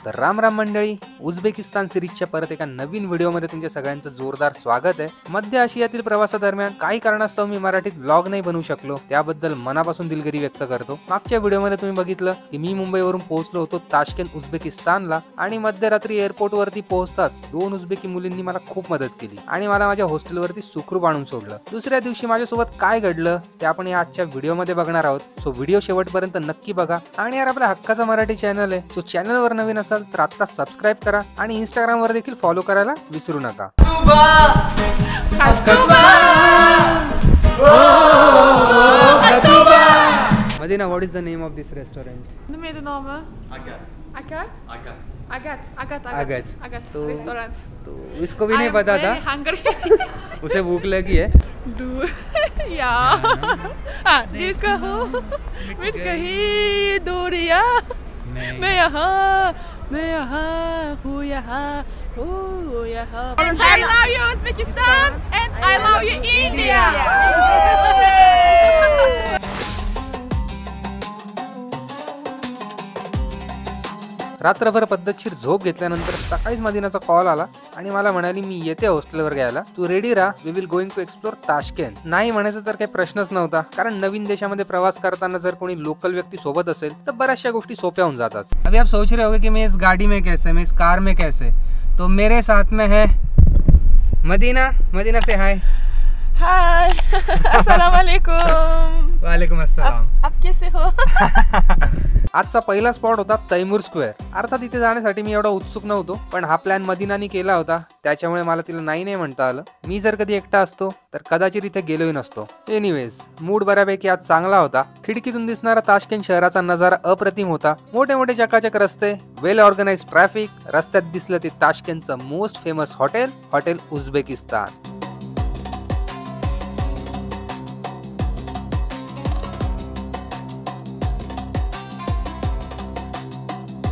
तर राम राम मंडळी, उझबेकिस्तान सिरीजच्या परत एका नवीन व्हिडिओमध्ये तुमच्या सगळ्यांचं जोरदार स्वागत आहे. मध्य आशियातील प्रवासादरम्यान काही कारणास्तव मी मराठीत व्लॉग नाही बनवू शकलो, त्याबद्दल मनापासून दिलगिरी व्यक्त करतो. मागच्या व्हिडिओमध्ये तुम्ही बघितलं की मी मुंबईवरून पोहोचलो होतो ताशकेंत उझबेकिस्तानला आणि मध्यरात्री एअरपोर्ट वरती पोहोचताच दोन उझबेकी मुलींनी मला खूप मदत केली आणि मला माझ्या हॉस्टेलवरती सुखरूप आणून सोडलं. दुसऱ्या दिवशी माझ्यासोबत काय घडलं ते आपण या आजच्या व्हिडिओमध्ये बघणार आहोत. सो व्हिडिओ शेवटपर्यंत नक्की बघा. आणि यार आपल्या हक्काचा मराठी चॅनल आहे, सो चॅनलवर नवीन असाल तर आता सबस्क्राइब करा आणि इंस्टाग्राम वर देखील फॉलो करायला विसरू नका. Medina, what is the name of this restaurant? Noem je de namen? Agat. तो Restaurant. तो इसको भी नहीं पता था. Hungry. उसे भूख लगी है. Ja. Dit कहो. Mit कहीं दूरिया. मैं यहाँ हूँ यहाँ. I love you Uzbekistan and I love you India. रात्रभर पद्धतशीर झोप घेतल्यानंतर सकाळीच मदिनाचा कॉल आला आणि मला म्हणाली मी येते हॉस्टेलवर घ्यायला, तू रेडी राहा, we will going to explore Tashkent. नाही म्हणायचं तर काही प्रश्नच नव्हता, कारण नवीन देशामध्ये प्रवास करताना जर कोणी लोकल व्यक्ती सोबत असेल तर बऱ्याचशा गोष्टी सोप्या होऊन जातात. अभी आप सोच रहे होगे की मैं इस गाड़ी में कैसे, मैं इस कार में कैसे, तो मेरे साथ में है मदीना से हाय. हाय. अस्सलाम वालेकुम. वालेकुम अस्सलाम. आप कैसे हो? आजचा पहिला स्पॉट होता तैमूर स्क्वेअर. अर्थात इथे जाण्यासाठी मी एवढा उत्सुक नव्हतो, पण हा प्लॅन मदीनाने केला होता, त्याच्यामुळे मला तिला नाही म्हणता आलं. मी जर कधी एकटा असतो तर कदाचित इथे गेलोही नसतो. एनिवेज, मूड बऱ्यापैकी आज चांगला होता. खिडकीतून दिसणारा ताशकेंत शहराचा नजारा अप्रतिम होता. मोठे मोठे चकाचक रस्ते, वेल ऑर्गनाइज्ड ट्रॅफिक, रस्त्यात दिसलं ते ताशकेंतचं मोस्ट फेमस हॉटेल उझबेकिस्तान.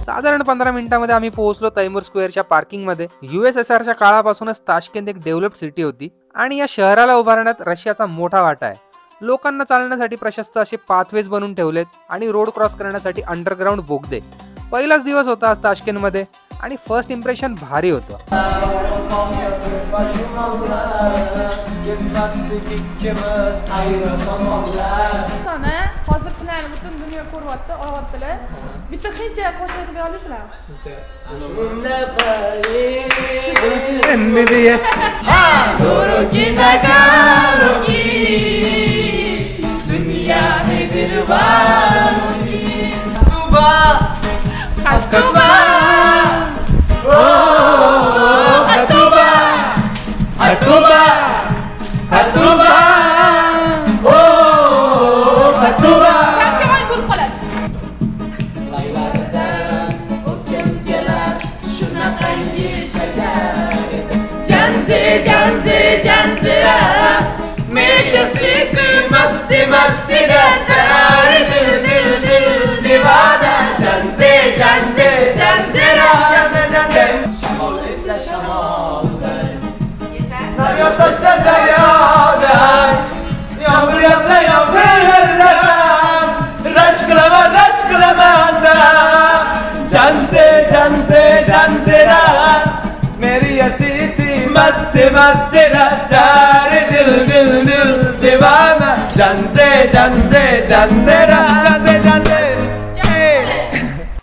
साधारण 15 मिनिटांमध्ये आम्ही पोहोचलो तैमूर स्क्वेअरच्या पार्किंग मध्ये. USSRच्या काळापासूनच ताशकेंत एक डेव्हलप्ड सिटी होती आणि या शहराला उभारण्यात रशियाचा मोठा वाटा आहे. लोकांना चालण्यासाठी प्रशस्त असे पाथवेज बनवून ठेवलेत आणि रोड क्रॉस करण्यासाठी अंडरग्राउंड बोगदे. पहिलाच दिवस होता आज ताशकेंत मध्ये आणि फर्स्ट इम्प्रेशन भारी होतं. Hazır sinirli bütün dünya kurvattı, ağlattılar. Bitti hiç koşmayı görüyorlar. Doğru ki takaro ki dünya में दिलवारों की Hatuba मस्ती रटार दिल दिल दिल दीवाना जान से रा şamol ise şamolday nar yatsa da yağar yağmur yağsa yağmur raşklama da can se ra meri yasiti masti ratar dil dil dil divana can se ra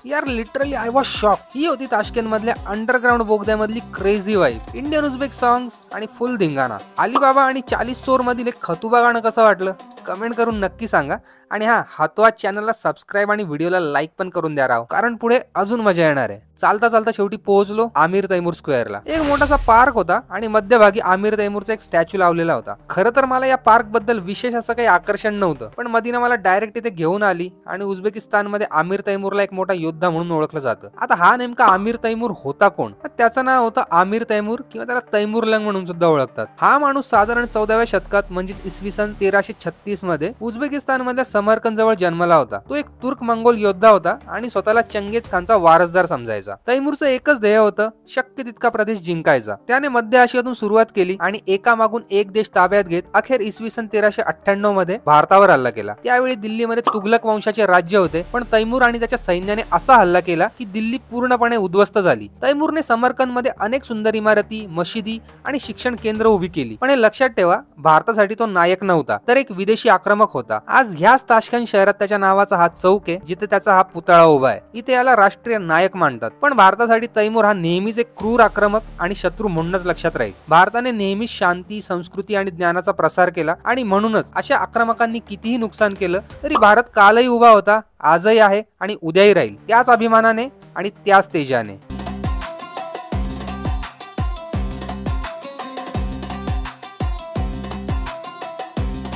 यार literally I was shock. ही होती Tashkent मधल्या underground बोगद्यामधली crazy vibe. Indian Uzbek songs आणि full धिंगाणा. Alibaba आणि 40 चोर मधील एक खतुबा गाणं कसं वाटलं कमेंट करून नक्की सांगा. आणि हातवा चॅनलला सबस्क्राईब आणि व्हिडिओला लाईक पण करून द्या राव, कारण पुढे अजून मजा येणार आहे. चालता शेवटी पोहोचलो आमिर तैमूर स्क्वेअरला. एक मोठासा पार्क होता आणि मध्यभागी आमिर तैमूरचा एक स्टॅच्यू लावलेला होता. खरं तर मला या पार्क बद्दल विशेष असं काही आकर्षण नव्हतं, पण मदीना मला डायरेक्ट इथे घेऊन आली आणि उझबेकिस्तान मध्ये आमिर तैमूरला एक मोठा योद्धा म्हणून ओळखलं जातं. आता हा नेमका आमिर तैमूर होता कोण? त्याचं नाव होतं आमिर तैमूर किंवा त्याला तैमूरलंग म्हणून सुद्धा ओळखतात. हा माणूस साधारण 14व्या शतकात म्हणजेच इसवी सन 1336 1932 मध्ये उझबेकिस्तान मधल्या समरकंद जवळ जन्मला होता. तो एक तुर्क मंगोल योद्धा होता आणि स्वतःला चंगेज खानचा वारसदार समजायचा. तैमूरचं एकच ध्येय होतं, शक्य तितका प्रदेश जिंकायचा. त्याने मध्य आशियातून सुरुवात केली आणि एकामागून एक देश ताब्यात घेत अखेर इसवी सन 1398 मध्ये भारतावर हल्ला केला. त्यावेळी दिल्लीमध्ये तुगलक वंशाचे राज्य होते, पण तैमूर आणि त्याच्या सैन्याने असा हल्ला केला की दिल्ली पूर्णपणे उद्ध्वस्त झाली. तैमूरने समरकंद मध्ये अनेक सुंदर इमारती, मशिदी आणि शिक्षण केंद्र उभी केली. पण हे लक्षात ठेवा, भारतासाठी तो नायक नव्हता, तर एक विदेशी आक्रमक होता. आज ह्याच ताशकंद शहरात त्याच्या नावाचा हा चौक आहे, जिथे त्याचा हा पुतळा उभा आहे. इथे याला राष्ट्रीय नायक मानतात. पण भारतासाठी तैमूर हा नेहमीच एक क्रूर आक्रमक आणि शत्रू म्हणूनच लक्षात राहील. भारताने नेहमीच शांती, संस्कृती आणि ज्ञानाचा प्रसार केला आणि म्हणूनच अशा आक्रमकांनी कितीही नुकसान केलं तरी भारत कालही उभा होता, आजही आहे आणि उद्याही राहील, त्याच अभिमानाने आणि त्याच तेजाने.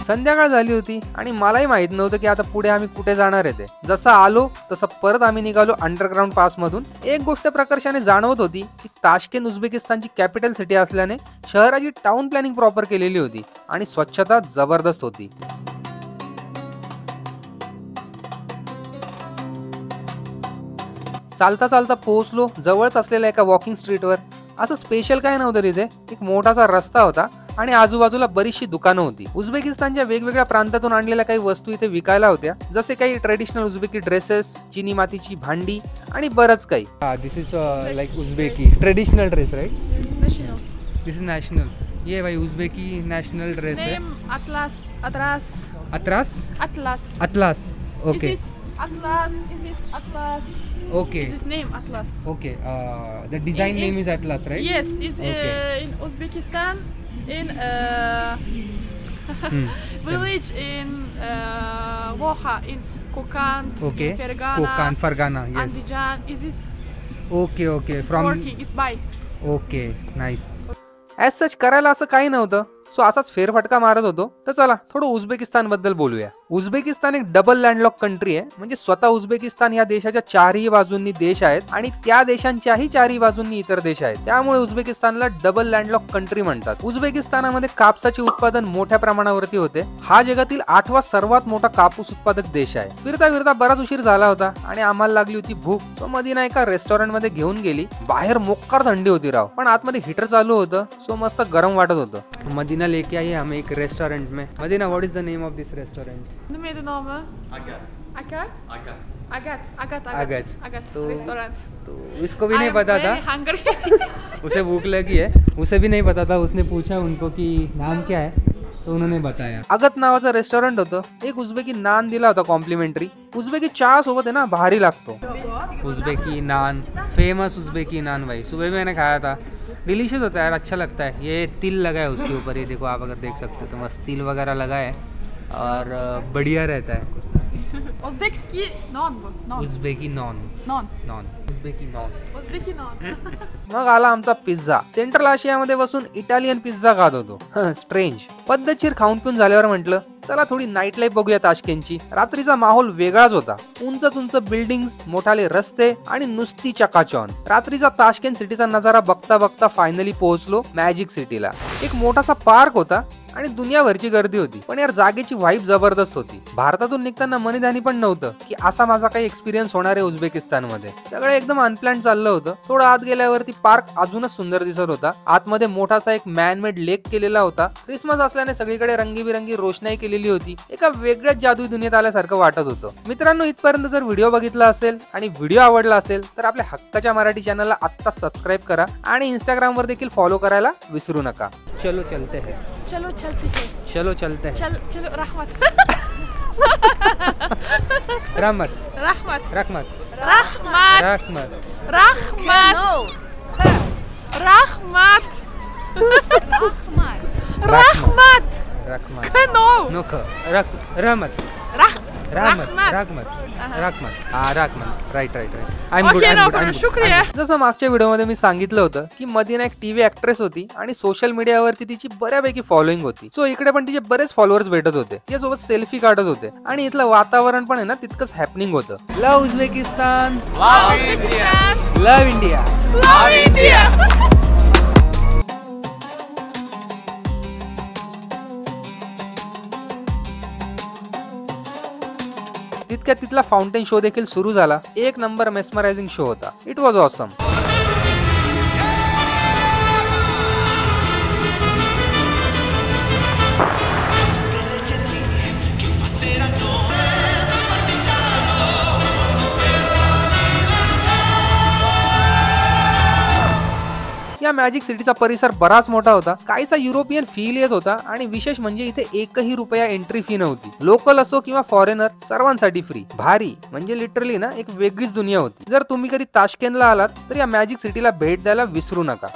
संध्याकाळ झाली होती आणि मलाही माहित नव्हतं की आता पुढे आम्ही कुठे जाणार आहे. जसं आलो तसं परत आम्ही निघालो अंडरग्राउंड पास मधून. एक गोष्ट प्रकर्षाने जाणवत होती की ताशकेंद उझबेकिस्तानची कॅपिटल सिटी असल्याने शहराची टाउन प्लॅनिंग प्रॉपर केलेली होती आणि स्वच्छता जबरदस्त होती. चालता चालता पोहोचलो जवळच असलेल्या एका वॉकिंग स्ट्रीटवर. असं स्पेशल काय नव्हतं तिथे. एक मोठासा रस्ता होता आणि आजूबाजूला बरीचशी दुकानं होती. उझबेकिस्तानच्या वेगवेगळ्या प्रांतातून आणलेल्या काही वस्तू इथे विकायला होत्या, जसे काही ट्रेडिशनल उझबेकी ड्रेसेस, चिनी मातीची भांडी आणि बरंच काही. This is like Uzbeki traditional dress, right? National. This is national. ये भाई उझबेकी नॅशनल ड्रेस है. Name Atlas. Atlas. Atlas Atlas. Atlas. Okay Is this Atlas? Is this Atlas? Okay Is his name Atlas? Okay. The design In- name is Atlas, right? Yes, is Okay. in Uzbekistan, in village in Woha, in Kokand, Okay. in Fergana, Kokand Fergana. Yes. Andijan. Is this okay okay. it's from working? It's by. Okay nice. As such करायला असं काही नव्हतं, so असाच फेरफटका मारत होतो. तर चला थोडं उझबेकिस्तान बद्दल बोलूया. उझबेकिस्तान एक डबल लँडलॉक कंट्री आहे. म्हणजे स्वतः उझबेकिस्तान या देशाच्या चारही बाजूंनी देश आहेत आणि त्या देशांच्याही चारही बाजूंनी इतर देश आहेत. त्यामुळे उझबेकिस्तानला डबल लँडलॉक कंट्री म्हणतात. उझबेकिस्तानामध्ये कापसाचे उत्पादन मोठ्या प्रमाणावरती होते. हा जगातील 8वा सर्वात मोठा कापूस उत्पादक देश आहे. फिरता फिरता बराच उशीर झाला होता आणि आम्हाला लागली होती भूक. तो मदीना एका रेस्टॉरंट मध्ये घेऊन गेली. बाहेर मोक्कार थंडी होती राव, पण आतमध्ये हीटर चालू होतं, सो मस्त गरम वाटत होतं. मदीना लेके आई हमें एक रेस्टोरेंट में. Medina, what is the name of this restaurant? Noem je de namen? Agat. Agat? Agat. Agat. Agat. Agat. Agat. तो- Restaurant. तो इसको भी नहीं I'm पता था. very hungry. उसे भूख लगी है. उसे भी नहीं पता था. उसने पूछा उनको कि नाम क्या है, तो उन्होंने बताया. अगत नावाचं रेस्टोरंट होतं. एक उझबेकी नान दिला होता कॉम्प्लिमेंटरी. उझबेकी चहा सोबत है ना भारी लागतो. उझबेकी नान, फेमस उझबेकी नान भाई. सुबह मैंने खाया था, डिलीशियस होता है यार, अच्छा लगता है. ये तिल लगा है उसके ऊपर, ये देखो आप अगर देख सकते हो तो मस्त तिल वगैरह लगा है और बढ़िया रहता है. Uzbekski non bu. Non. Uzbeki नॉन. Non. नॉन उझबेकी नॉन. Uzbeki non. मग आला आमचा पिझ्झा. सेंट्रल आशियामध्ये बसून इटालियन पिझ्झा खात होतो. स्ट्रेंज. पद्धतशीर खाऊन पिऊन झाल्यावर म्हटलं चला थोडी नाईट लाईफ बघूया ताशकेंटची. रात्रीचा माहोल वेगळाच होता. उंच उंच बिल्डिंग्स, मोठाले रस्ते आणि नुसती चकाचौंध. रात्रीचा ताशकेंट सिटीचा नजारा बघता बघता फायनली पोहोचलो मॅजिक सिटीला. एक मोठासा पार्क होता आणि दुनियाभरची गर्दी होती, पण यार जागेची व्हाईब जबरदस्त होती. भारतातून निघताना मनीधानी पण नव्हतं की असा माझा काही एक्सपिरियन्स होणार आहे उझबेकिस्तानमध्ये. सगळं एकदम अनप्लॅन चाललं होतं. थोडं आत गेल्यावरती पार्क अजूनच सुंदर दिसत होता. आतमध्ये मोठासा एक मॅनमेड लेक केलेला होता. क्रिसमस असल्याने सगळीकडे रंगीबिरंगी रोषणाई केलेली होती. एका वेगळ्याच जादुई दुनियेत आल्यासारखं वाटत होतं. मित्रांनो, इथपर्यंत जर व्हिडिओ बघितला असेल आणि व्हिडिओ आवडला असेल तर आपल्या हक्काच्या मराठी चॅनलला आत्ता सबस्क्राईब करा आणि इंस्टाग्राम वर देखील फॉलो करायला विसरू नका. चलो चलते हैं. Chalo chalti hai. चलो चलते हैं. Chalo rahmat. रहमत Rahmat. रहमत Rahmat. रहमत. Rahmat. Rahmat. Rahmat. Rahmat. No. No ख रहमत रहमत रहमत रहमत. हा Rahmat. Right right right. I am good. Okay, no problem. शुक्रिया. जसं मागच्या व्हिडिओमध्ये मी सांगितलं होतं की मदीना एक टीव्ही ऍक्ट्रेस होती आणि सोशल मीडियावरती तिची बऱ्यापैकी फॉलोइंग होती. सो इकडे पण तिचे बरेच फॉलोअर्स भेटत होते. तिच्यासोबत सेल्फी काढत होते आणि इथलं वातावरण पण आहे ना तितकंच हॅपनिंग होतं. लव उझबेकिस्तान, Uzbekistan. लव इंडिया. Love India. तितक्यात तिथला फाउंटेन शो देखील सुरू झाला. एक नंबर मेस्मरायझिंग शो होता. It was awesome. या मॅजिक सिटीचा परिसर बराच मोठा होता. काहीसा युरोपियन फील येत होता आणि विशेष म्हणजे इथे एकही रुपया एंट्री फी नव्हती. लोकल असो किंवा फॉरेनर सर्वांसाठी फ्री. भारी म्हणजे लिटरली ना एक वेगळीच दुनिया होती. जर तुम्ही कधी ताशकेंतला आलात तर या मॅजिक सिटीला भेट द्यायला विसरू नका.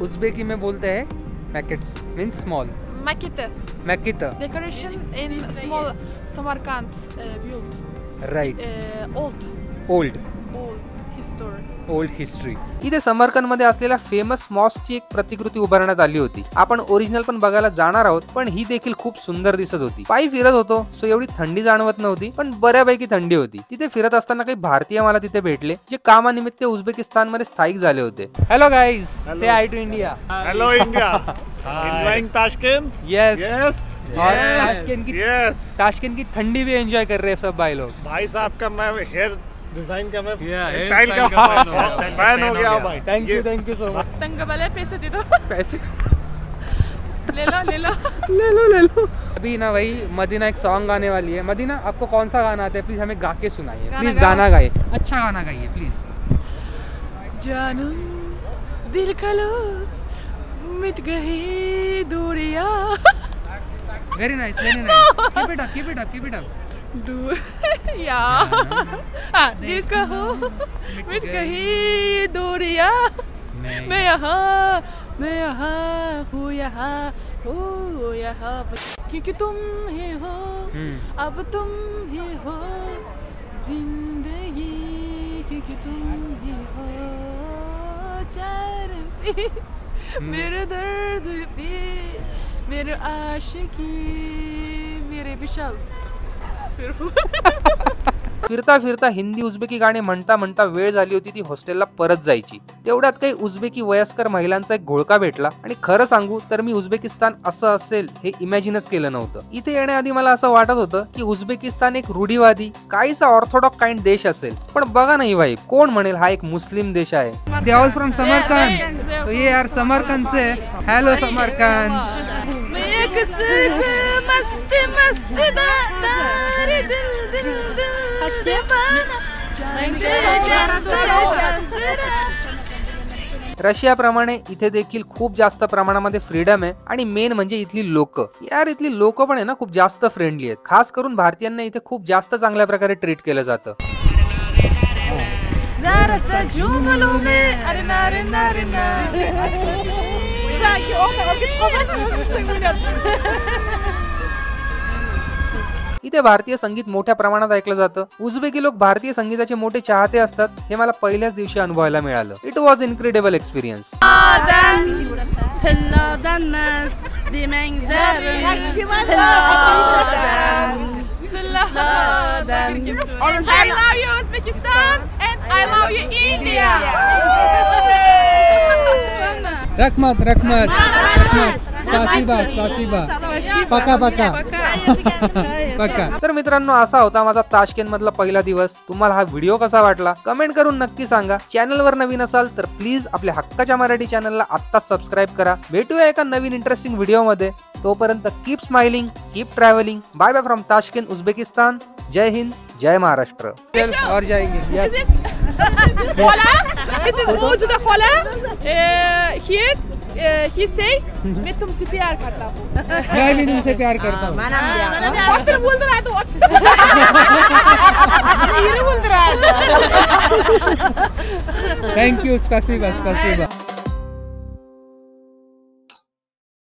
उझबेकी में बोलते हैं पैकेट्स मीन्स स्मॉल. Makete. मॅकित. Decorations in small Samarkand built. Right. Old old history. Old history. इथे समरकंद मध्ये असलेल्या फेमस मॉस्कची एक प्रतिकृती उभारण्यात आली होती. आपण ओरिजिनल पण बघायला जाणार आहोत, पण ही देखील खूप सुंदर दिसत होती. पायी फिरत होतो सो एवढी थंडी जाणवत नव्हती, पण बऱ्यापैकी थंडी होती. तिथे फिरत असताना काही भारतीय मला तिथे भेटले जे कामानिमित्त उझबेकिस्तान मध्ये स्थायिक झाले होते. Hello guys, say hi to India. Hello India. Enjoying Tashkent? Yes. Yes. और Yes. ताशकेंत की ठंडी भी एंजॉय कर रहे हैं सब भाई लोग. भाई साहब का मैं हेयर डिजाइन का मैं hair स्टाइल style का का फैन हो गया हूं भाई. Thank you so much. Tangabale पैसे दे दो. पैसे ले लो. ले लो. अभी ना भाई मदीना एक सॉन्ग गाने वाली है. मदीना आपको कौन सा गाना आता है, प्लीज हमें गा के सुनाइए. गाना प्लीज गाओ. गाना गाइए, अच्छा गाना गाइए प्लीज. जानम दिल का लो मिट गई दूरियां. Very nice. Keep it up. या दिल का हो मिट गई दूरियां. मैं यहाँ हूँ यहाँ क्योंकि तुम ही हो अब तुम ही हो जिंदगी क्योंकि तुम ही हो चार पे मेरे दर्द पे मेरे आशिकी मेरे विशाल. फिरता फिरता हिंदी उझबेकी गाणी म्हणता म्हणता वेळ झाली होती ती हॉस्टेलला परत जायची. तेवढ्यात काही उझबेकी वयस्कर महिलांचा एक घोळका भेटला आणि खरं सांगू तर मी उझबेकिस्तान असं असेल हे इमॅजिनच केलं नव्हतं. इथे येण्याआधी मला असं वाटत होतं की उझबेकिस्तान एक रूढीवादी काहीसा ऑर्थोडॉक्स काइंड देश असेल, पण बघा नाही भाई, कोण म्हणेल हा एक मुस्लिम देश आहे. They all from Samarkand. तो ये यार समरकंद से. हेलो समरकंद. मस्त मस्त दारी दिल दिल दिल दीवाना रशियाप्रमाणे इथे देखील खूप जास्त प्रमाणामध्ये फ्रीडम आहे आणि मेन म्हणजे इथली लोक. यार इथली लोक पण आहे ना खूप जास्त फ्रेंडली आहेत. खास करून भारतीयांना इथे खूप जास्त चांगल्या प्रकारे ट्रीट केलं जातं. इथे भारतीय संगीत मोठ्या प्रमाणात ऐकलं जातं. उझबेकी लोक भारतीय संगीताचे मोठे चाहते असतात हे मला पहिल्याच दिवशी अनुभवायला मिळालं. It was incredible experience. I love you Uzbekistan and I love you India. रखमत. स्पासिबा. पक्का. तर मित्रांनो असा होता माझा ताशकेंत मधला पहिला दिवस. तुम्हाला हा व्हिडिओ कसा वाटला कमेंट करून नक्की सांगा. चॅनलवर नवीन असाल तर प्लीज आपल्या हक्काच्या मराठी चॅनलला आत्ताच सबस्क्राईब करा. भेटूया एका नवीन इंटरेस्टिंग व्हिडिओ मध्ये. तोपर्यंत keep smiling, keep travelling. Bye bye from Tashkent Uzbekistan. Jai Hind, Jai Maharashtra. और जाएंगे. Hola, this is Ojuda Hola. Here he say मैं तुमसे प्यार करता हूँ. मैं भी तुमसे प्यार करता हूँ. What बोल रहा है तू? ये बोल रहा है. थँक्यू. स्पासिबा.